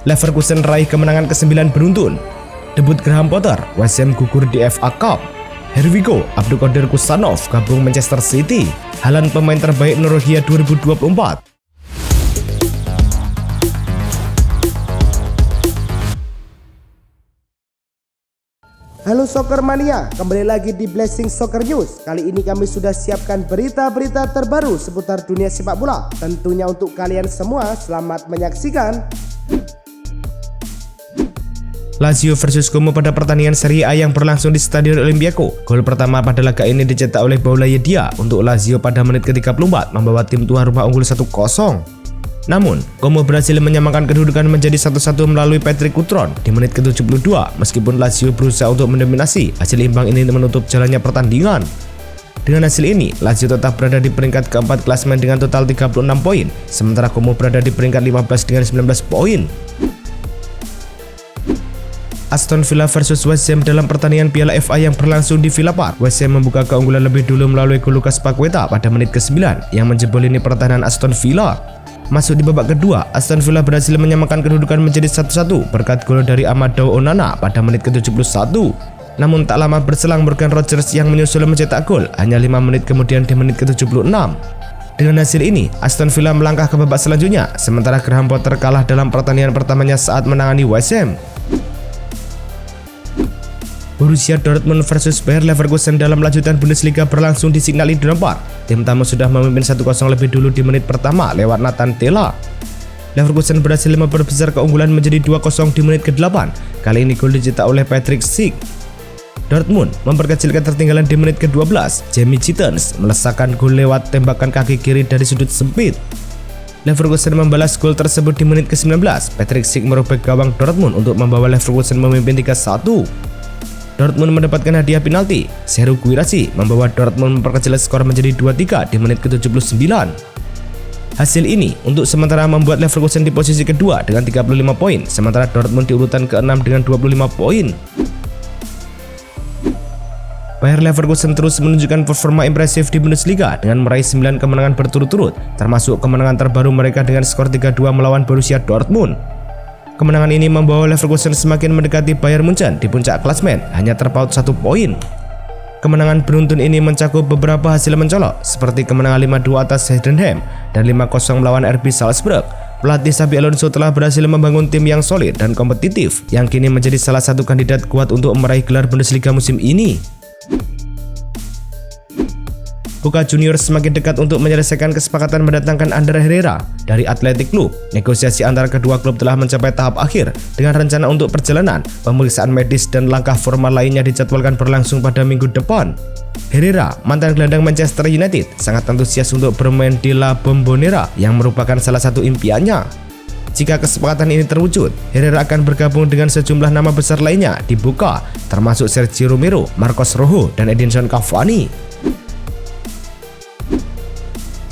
Leverkusen raih kemenangan ke-9 beruntun. Debut Graham Potter, West Ham gugur di FA Cup. Here we go, Abdulkadir Kusanov gabung Manchester City. Haaland pemain terbaik Norwegia 2024. Halo Soccer Mania, kembali lagi di Blessing Soccer News. Kali ini kami sudah siapkan berita-berita terbaru seputar dunia sepak bola. Tentunya untuk kalian semua, selamat menyaksikan. Lazio versus Como pada pertandingan Serie A yang berlangsung di Stadion Olimpiako. Gol pertama pada laga ini dicetak oleh Boulaye Dia untuk Lazio pada menit ke-34, membawa tim tuan rumah unggul 1-0. Namun, Como berhasil menyamakan kedudukan menjadi 1-1 melalui Patrick Cutrone di menit ke-72. Meskipun Lazio berusaha untuk mendominasi, hasil imbang ini menutup jalannya pertandingan. Dengan hasil ini, Lazio tetap berada di peringkat keempat klasemen dengan total 36 poin, sementara Como berada di peringkat 15 dengan 19 poin. Aston Villa versus West Ham dalam pertandingan Piala FA yang berlangsung di Villa Park. West Ham membuka keunggulan lebih dulu melalui gol Lucas Paqueta pada menit ke-9 yang menjebol lini pertahanan Aston Villa. Masuk di babak kedua, Aston Villa berhasil menyamakan kedudukan menjadi 1-1 berkat gol dari Amadou Onana pada menit ke-71. Namun tak lama berselang Morgan Rogers yang menyusul mencetak gol hanya 5 menit kemudian di menit ke-76. Dengan hasil ini, Aston Villa melangkah ke babak selanjutnya, sementara Graham Potter kalah dalam pertandingan pertamanya saat menangani West Ham. Borussia Dortmund versus Bayer Leverkusen dalam lanjutan Bundesliga berlangsung di Signal Iduna Park. Tim tamu sudah memimpin 1-0 lebih dulu di menit pertama lewat Nathan Tella. Leverkusen berhasil memperbesar keunggulan menjadi 2-0 di menit ke-8. Kali ini gol dicetak oleh Patrick Schick. Dortmund memperkecil ketertinggalan di menit ke-12. Jamie Gittens melesakkan gol lewat tembakan kaki kiri dari sudut sempit. Leverkusen membalas gol tersebut di menit ke-19. Patrick Schick merobek gawang Dortmund untuk membawa Leverkusen memimpin 3-1. Dortmund mendapatkan hadiah penalti. Serhou Guirassy membawa Dortmund memperkecil skor menjadi 2-3 di menit ke-79. Hasil ini untuk sementara membuat Leverkusen di posisi kedua dengan 35 poin, sementara Dortmund di urutan ke-6 dengan 25 poin. Bayer Leverkusen terus menunjukkan performa impresif di Bundesliga dengan meraih 9 kemenangan berturut-turut, termasuk kemenangan terbaru mereka dengan skor 3-2 melawan Borussia Dortmund. Kemenangan ini membawa Leverkusen semakin mendekati Bayern Munchen di puncak klasemen, hanya terpaut 1 poin. Kemenangan beruntun ini mencakup beberapa hasil mencolok, seperti kemenangan 5-2 atas Heidenheim dan 5-0 melawan RB Salzburg. Pelatih Xabi Alonso telah berhasil membangun tim yang solid dan kompetitif, yang kini menjadi salah satu kandidat kuat untuk meraih gelar Bundesliga musim ini. Boca Juniors semakin dekat untuk menyelesaikan kesepakatan mendatangkan Ander Herrera dari Athletic Club. Negosiasi antara kedua klub telah mencapai tahap akhir dengan rencana untuk perjalanan, pemeriksaan medis dan langkah formal lainnya dijadwalkan berlangsung pada minggu depan. Herrera, mantan gelandang Manchester United, sangat antusias untuk bermain di La Bombonera yang merupakan salah satu impiannya. Jika kesepakatan ini terwujud, Herrera akan bergabung dengan sejumlah nama besar lainnya di Boca, termasuk Sergio Romero, Marcos Rojo, dan Edinson Cavani.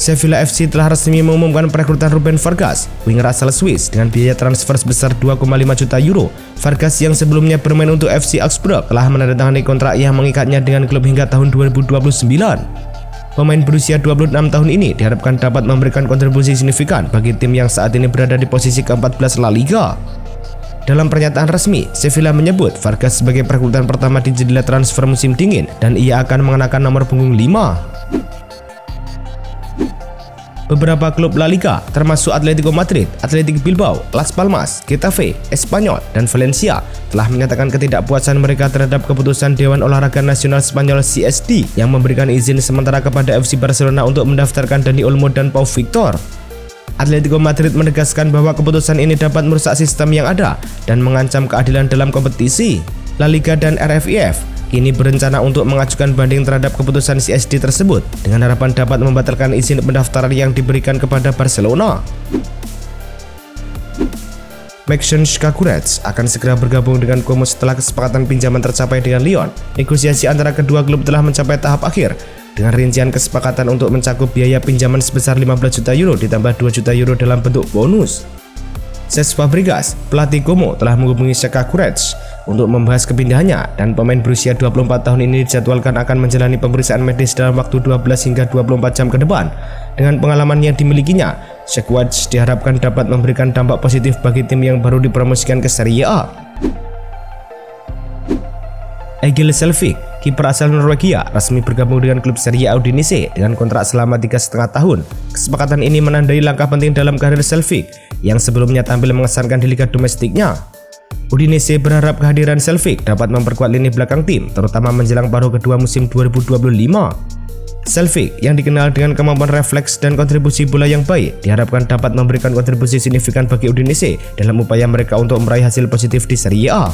Sevilla FC telah resmi mengumumkan perekrutan Ruben Vargas, winger asal Swiss, dengan biaya transfer sebesar 2,5 juta euro. Vargas yang sebelumnya bermain untuk FC Augsburg telah menandatangani kontrak yang mengikatnya dengan klub hingga tahun 2029. Pemain berusia 26 tahun ini diharapkan dapat memberikan kontribusi signifikan bagi tim yang saat ini berada di posisi ke-14 La Liga. Dalam pernyataan resmi, Sevilla menyebut Vargas sebagai perekrutan pertama di jendela transfer musim dingin dan ia akan mengenakan nomor punggung 5. Beberapa klub La Liga, termasuk Atletico Madrid, Athletic Bilbao, Las Palmas, Getafe, Espanyol, dan Valencia, telah menyatakan ketidakpuasan mereka terhadap keputusan Dewan Olahraga Nasional Spanyol CSD yang memberikan izin sementara kepada FC Barcelona untuk mendaftarkan Dani Olmo dan Pau Victor. Atletico Madrid menegaskan bahwa keputusan ini dapat merusak sistem yang ada dan mengancam keadilan dalam kompetisi. La Liga dan RFIF kini berencana untuk mengajukan banding terhadap keputusan CSD tersebut dengan harapan dapat membatalkan izin pendaftaran yang diberikan kepada Barcelona. Maxence Cacuret akan segera bergabung dengan Como setelah kesepakatan pinjaman tercapai dengan Lyon. Negosiasi antara kedua klub telah mencapai tahap akhir dengan rincian kesepakatan untuk mencakup biaya pinjaman sebesar 15 juta euro ditambah 2 juta euro dalam bentuk bonus. Cesc Fabregas, pelatih Como, telah menghubungi Cacuret untuk membahas kepindahannya, dan pemain berusia 24 tahun ini dijadwalkan akan menjalani pemeriksaan medis dalam waktu 12 hingga 24 jam ke depan. Dengan pengalaman yang dimilikinya, Shaqiri diharapkan dapat memberikan dampak positif bagi tim yang baru dipromosikan ke Serie A. Egil Selvik, kiper asal Norwegia, resmi bergabung dengan klub Serie A Udinese dengan kontrak selama 3,5 tahun. Kesepakatan ini menandai langkah penting dalam karir Selvik yang sebelumnya tampil mengesankan di liga domestiknya. Udinese berharap kehadiran Selvik dapat memperkuat lini belakang tim, terutama menjelang paruh kedua musim 2025. Selvik yang dikenal dengan kemampuan refleks dan kontribusi bola yang baik diharapkan dapat memberikan kontribusi signifikan bagi Udinese dalam upaya mereka untuk meraih hasil positif di Serie A.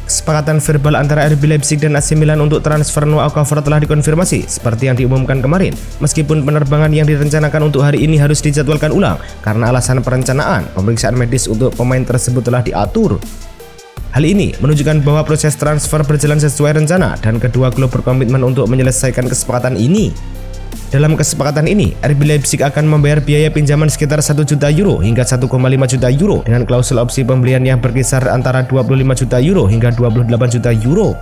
Kesepakatan verbal antara RB Leipzig dan AC Milan untuk transfer Noah Okafor telah dikonfirmasi seperti yang diumumkan kemarin, meskipun penerbangan yang direncanakan untuk hari ini harus dijadwalkan ulang karena alasan perencanaan pemeriksaan medis untuk pemain tersebut telah diatur. Hal ini menunjukkan bahwa proses transfer berjalan sesuai rencana dan kedua klub berkomitmen untuk menyelesaikan kesepakatan ini. Dalam kesepakatan ini, RB Leipzig akan membayar biaya pinjaman sekitar 1 juta euro hingga 1,5 juta euro dengan klausul opsi pembelian yang berkisar antara 25 juta euro hingga 28 juta euro.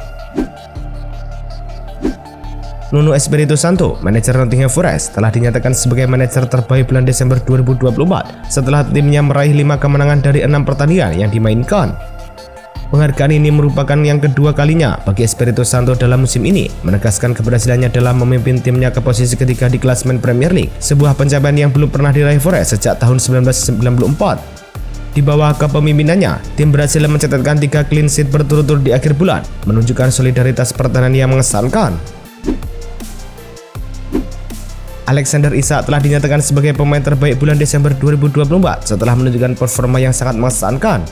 Nuno Espirito Santo, manajer Nottingham Forest, telah dinyatakan sebagai manajer terbaik bulan Desember 2024 setelah timnya meraih 5 kemenangan dari 6 pertandingan yang dimainkan. Penghargaan ini merupakan yang kedua kalinya bagi Espirito Santo dalam musim ini, menegaskan keberhasilannya dalam memimpin timnya ke posisi ketiga di klasemen Premier League, sebuah pencapaian yang belum pernah diraih Forest sejak tahun 1994. Di bawah kepemimpinannya, tim berhasil mencatatkan 3 clean sheet berturut-turut di akhir bulan, menunjukkan solidaritas pertahanan yang mengesankan. Alexander Isak telah dinyatakan sebagai pemain terbaik bulan Desember 2024 setelah menunjukkan performa yang sangat mengesankan.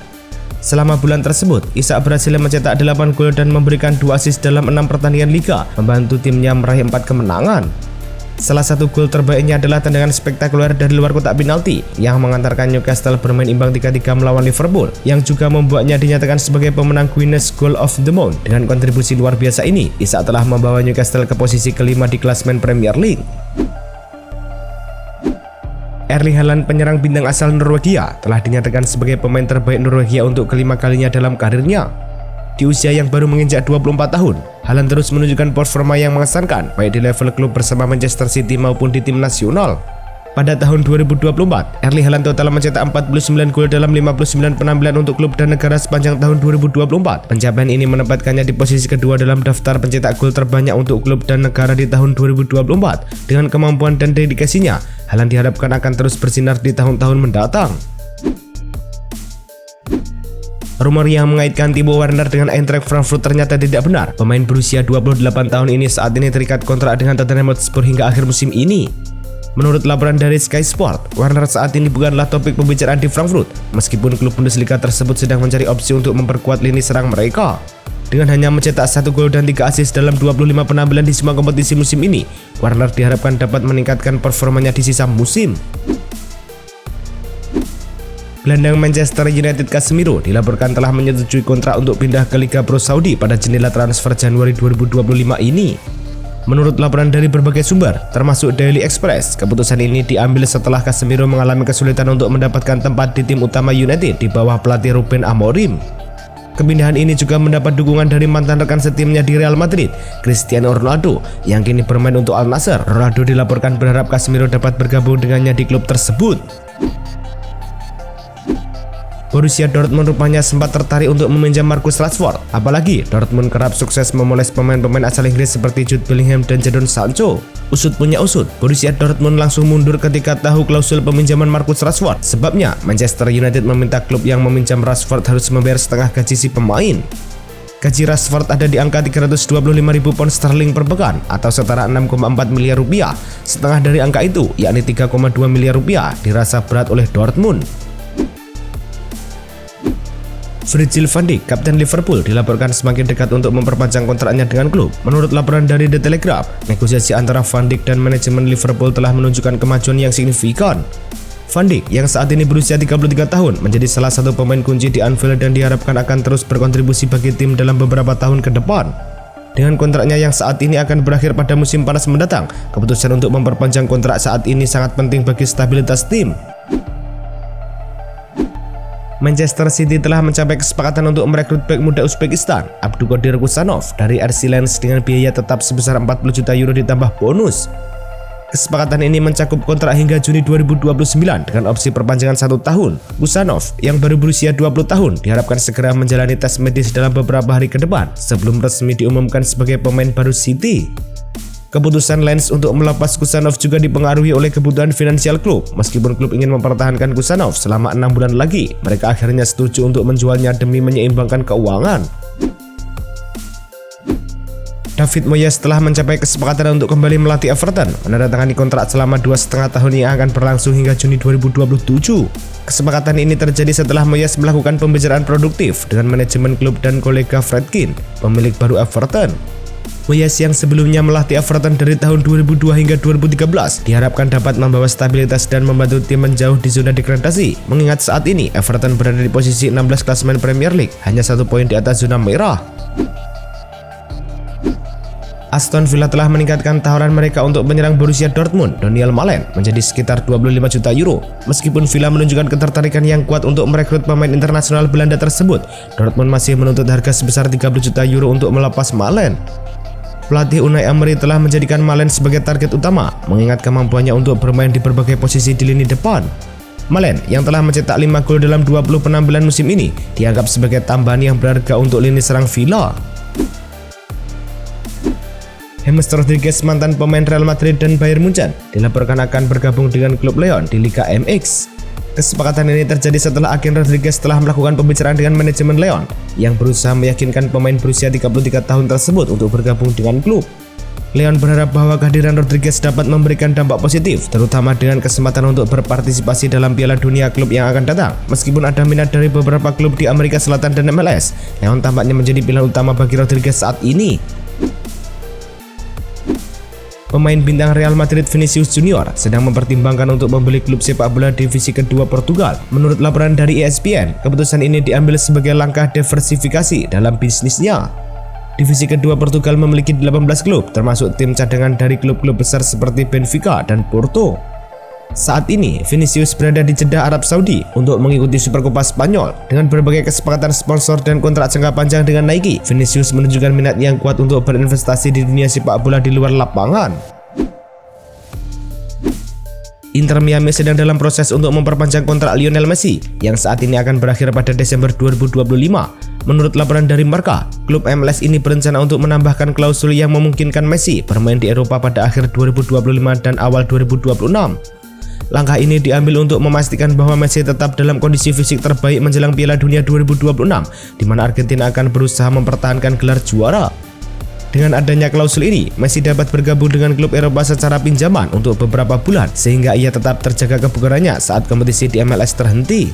Selama bulan tersebut, Isak berhasil mencetak 8 gol dan memberikan 2 assist dalam 6 pertandingan liga, membantu timnya meraih 4 kemenangan. Salah satu gol terbaiknya adalah tendangan spektakuler dari luar kotak penalti yang mengantarkan Newcastle bermain imbang 3-3 melawan Liverpool, yang juga membuatnya dinyatakan sebagai pemenang Guinness Goal of the Month. Dengan kontribusi luar biasa ini, Isak telah membawa Newcastle ke posisi kelima di klasemen Premier League. Erling Haaland, penyerang bintang asal Norwegia, telah dinyatakan sebagai pemain terbaik Norwegia untuk kelima kalinya dalam karirnya. Di usia yang baru menginjak 24 tahun, Haaland terus menunjukkan performa yang mengesankan baik di level klub bersama Manchester City maupun di tim nasional. Pada tahun 2024, Erling Haaland total mencetak 49 gol dalam 59 penampilan untuk klub dan negara sepanjang tahun 2024. Pencapaian ini menempatkannya di posisi kedua dalam daftar pencetak gol terbanyak untuk klub dan negara di tahun 2024. Dengan kemampuan dan dedikasinya, Haaland diharapkan akan terus bersinar di tahun-tahun mendatang. Rumor yang mengaitkan Timo Werner dengan Eintracht Frankfurt ternyata tidak benar. Pemain berusia 28 tahun ini saat ini terikat kontrak dengan Tottenham Hotspur hingga akhir musim ini. Menurut laporan dari Sky Sport, Werner saat ini bukanlah topik pembicaraan di Frankfurt, meskipun klub Bundesliga tersebut sedang mencari opsi untuk memperkuat lini serang mereka. Dengan hanya mencetak 1 gol dan 3 assist dalam 25 penampilan di semua kompetisi musim ini, Werner diharapkan dapat meningkatkan performanya di sisa musim. Gelandang Manchester United Casemiro dilaporkan telah menyetujui kontrak untuk pindah ke Liga Pro Saudi pada jendela transfer Januari 2025 ini. Menurut laporan dari berbagai sumber, termasuk Daily Express, keputusan ini diambil setelah Casemiro mengalami kesulitan untuk mendapatkan tempat di tim utama United di bawah pelatih Ruben Amorim. Kepindahan ini juga mendapat dukungan dari mantan rekan setimnya di Real Madrid, Cristiano Ronaldo, yang kini bermain untuk Al Nassr. Ronaldo dilaporkan berharap Casemiro dapat bergabung dengannya di klub tersebut. Borussia Dortmund rupanya sempat tertarik untuk meminjam Marcus Rashford. Apalagi Dortmund kerap sukses memoles pemain-pemain asal Inggris seperti Jude Bellingham dan Jadon Sancho. Usut punya usut, Borussia Dortmund langsung mundur ketika tahu klausul peminjaman Marcus Rashford. Sebabnya Manchester United meminta klub yang meminjam Rashford harus membayar setengah gaji si pemain. Gaji Rashford ada di angka 325.000 pound sterling per pekan atau setara 6,4 miliar rupiah. Setengah dari angka itu, yakni 3,2 miliar rupiah, dirasa berat oleh Dortmund. Virgil van Dijk, kapten Liverpool, dilaporkan semakin dekat untuk memperpanjang kontraknya dengan klub. Menurut laporan dari The Telegraph, negosiasi antara Van Dijk dan manajemen Liverpool telah menunjukkan kemajuan yang signifikan. Van Dijk yang saat ini berusia 33 tahun menjadi salah satu pemain kunci di Anfield dan diharapkan akan terus berkontribusi bagi tim dalam beberapa tahun ke depan. Dengan kontraknya yang saat ini akan berakhir pada musim panas mendatang, keputusan untuk memperpanjang kontrak saat ini sangat penting bagi stabilitas tim. Manchester City telah mencapai kesepakatan untuk merekrut bek muda Uzbekistan, Abduqodir Kusanov, dari RC Lens dengan biaya tetap sebesar 40 juta euro ditambah bonus. Kesepakatan ini mencakup kontrak hingga Juni 2029 dengan opsi perpanjangan 1 tahun. Busanov yang baru berusia 20 tahun diharapkan segera menjalani tes medis dalam beberapa hari ke depan sebelum resmi diumumkan sebagai pemain baru City. Keputusan Lens untuk melepas Kusanov juga dipengaruhi oleh kebutuhan finansial klub. Meskipun klub ingin mempertahankan Kusanov selama 6 bulan lagi, mereka akhirnya setuju untuk menjualnya demi menyeimbangkan keuangan. David Moyes telah mencapai kesepakatan untuk kembali melatih Everton, menandatangani kontrak selama 2,5 tahun yang akan berlangsung hingga Juni 2027. Kesepakatan ini terjadi setelah Moyes melakukan pembicaraan produktif dengan manajemen klub dan kolega Fredkin, pemilik baru Everton. Moyes yang sebelumnya melatih Everton dari tahun 2002 hingga 2013 diharapkan dapat membawa stabilitas dan membantu tim menjauh di zona degradasi, mengingat saat ini Everton berada di posisi 16 klasemen Premier League, hanya 1 poin di atas zona merah. Aston Villa telah meningkatkan tawaran mereka untuk penyerang Borussia Dortmund, Daniel Malen, menjadi sekitar 25 juta euro. Meskipun Villa menunjukkan ketertarikan yang kuat untuk merekrut pemain internasional Belanda tersebut, Dortmund masih menuntut harga sebesar 30 juta euro untuk melepas Malen. Pelatih Unai Emery telah menjadikan Malen sebagai target utama, mengingat kemampuannya untuk bermain di berbagai posisi di lini depan. Malen yang telah mencetak 5 gol dalam 20 penampilan musim ini dianggap sebagai tambahan yang berharga untuk lini serang Villa. James Rodriguez, mantan pemain Real Madrid dan Bayern Munchen, dilaporkan akan bergabung dengan klub Lyon di Liga MX. Kesepakatan ini terjadi setelah agen Rodriguez telah melakukan pembicaraan dengan manajemen Lyon yang berusaha meyakinkan pemain berusia 33 tahun tersebut untuk bergabung dengan klub. Lyon berharap bahwa kehadiran Rodriguez dapat memberikan dampak positif, terutama dengan kesempatan untuk berpartisipasi dalam Piala Dunia klub yang akan datang. Meskipun ada minat dari beberapa klub di Amerika Selatan dan MLS, Lyon tampaknya menjadi pilihan utama bagi Rodriguez saat ini. Pemain bintang Real Madrid Vinicius Junior sedang mempertimbangkan untuk membeli klub sepak bola divisi kedua Portugal. Menurut laporan dari ESPN, keputusan ini diambil sebagai langkah diversifikasi dalam bisnisnya. Divisi kedua Portugal memiliki 18 klub, termasuk tim cadangan dari klub-klub besar seperti Benfica dan Porto. Saat ini, Vinicius berada di Jeddah, Arab Saudi untuk mengikuti Supercopa Spanyol. Dengan berbagai kesepakatan sponsor dan kontrak jangka panjang dengan Nike, Vinicius menunjukkan minat yang kuat untuk berinvestasi di dunia sepak bola di luar lapangan. Inter Miami sedang dalam proses untuk memperpanjang kontrak Lionel Messi yang saat ini akan berakhir pada Desember 2025. Menurut laporan dari Marca, klub MLS ini berencana untuk menambahkan klausul yang memungkinkan Messi bermain di Eropa pada akhir 2025 dan awal 2026. Langkah ini diambil untuk memastikan bahwa Messi tetap dalam kondisi fisik terbaik menjelang Piala Dunia 2026, di mana Argentina akan berusaha mempertahankan gelar juara. Dengan adanya klausul ini, Messi dapat bergabung dengan klub Eropa secara pinjaman untuk beberapa bulan, sehingga ia tetap terjaga kebugarannya saat kompetisi di MLS terhenti.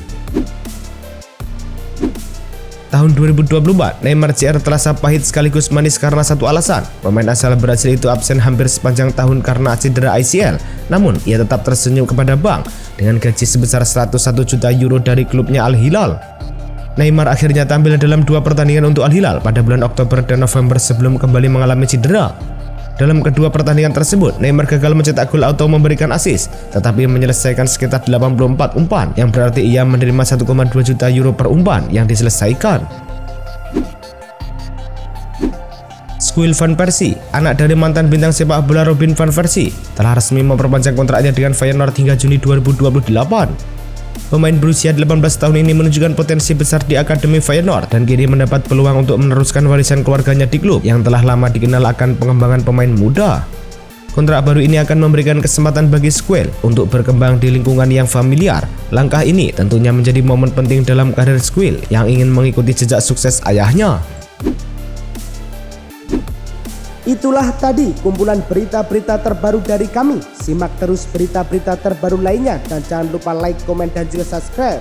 Tahun 2024, Neymar Jr. terasa pahit sekaligus manis karena satu alasan. Pemain asal Brasil itu absen hampir sepanjang tahun karena cedera ACL. Namun, ia tetap tersenyum kepada bank dengan gaji sebesar 101 juta euro dari klubnya Al Hilal. Neymar akhirnya tampil dalam 2 pertandingan untuk Al Hilal pada bulan Oktober dan November sebelum kembali mengalami cedera. Dalam kedua pertandingan tersebut, Neymar gagal mencetak gol atau memberikan assist, tetapi menyelesaikan sekitar 84 umpan, yang berarti ia menerima 1,2 juta euro per umpan yang diselesaikan. Squil van Persie, anak dari mantan bintang sepak bola Robin van Persie, telah resmi memperpanjang kontraknya dengan Feyenoord hingga Juni 2028. Pemain berusia 18 tahun ini menunjukkan potensi besar di akademi Feyenoord dan kini mendapat peluang untuk meneruskan warisan keluarganya di klub yang telah lama dikenal akan pengembangan pemain muda. Kontrak baru ini akan memberikan kesempatan bagi Squil untuk berkembang di lingkungan yang familiar. Langkah ini tentunya menjadi momen penting dalam karir Squil yang ingin mengikuti jejak sukses ayahnya. Itulah tadi kumpulan berita-berita terbaru dari kami. Simak terus berita-berita terbaru lainnya dan jangan lupa like, komen, dan juga subscribe.